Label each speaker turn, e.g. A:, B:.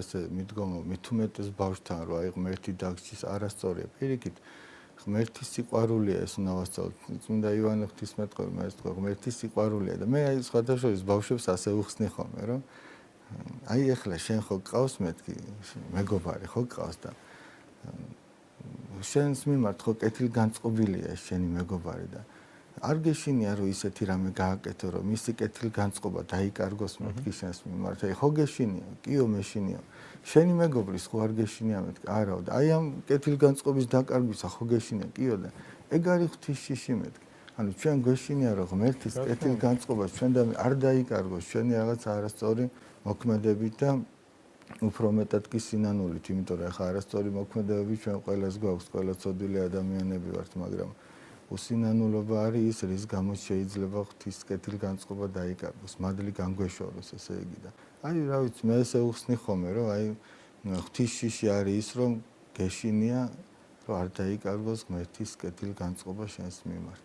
A: ესე მიდგომა მით უმეტეს ბავშვთან რომ აი ღმერთი დაგჭირს არასწორია. პირიქით ღმერთის სიყვარულია ეს უნდა ვასწავლოთ. წმინდა ივანე ღვთისმეტყველი მე ვთქვა ღმერთის სიყვარულია და მე აი სხვადასხვა ბავშვებს ასე ვხსნი ხოლმე რომ აი ეხლა შენ ხო გყავს მეთქი მეგობარი ხო გყავს და შენს მიმართ ხო კეთილგანწყობილია შენი მეგობარი და არ გეშინია რომ ისეთი რამე გააკეთო რომ მისი კეთილგანწყობა დაიკარგოს მეთქი შენს მიმართ აი ხო გეშინია კიო მეშინია შენი მეგობრის ხო არ გეშინია მეთქი არაო და აი ამ კეთილგანწყობის დაკარგვისა ხო გეშინია კიო და ეგ არის ღვთის შიში მეთქი ანუ ჩვენ გვეშინია რომ ღმერთის კეთილგანწყობა ჩვენდან არ დაიკარგოს ჩვენი რაღაც არასწორი მოქმედებით და უფრო მეტად კი სინანულით, იმიტომ რომ ახლა არასწორი მოქმედებები ჩვენ ყველას გვაქვს, ყველა ცოდვილი ადამიანები ვართ, მაგრამ უსინანულობა არის ის, რის გამოც შეიძლება ღვთის კეთილგანწყობა დაიკარგოს, მადლი განგვეშოროს, ესე იგი და აი რა ვიცი, მე ესე ვხსნი ხოლმე, რომ აი ღვთის შიში არის ის, რომ გეშინია, რომ არ დაიკარგოს ღმერთის კეთილგანწყობა შენს მიმართ.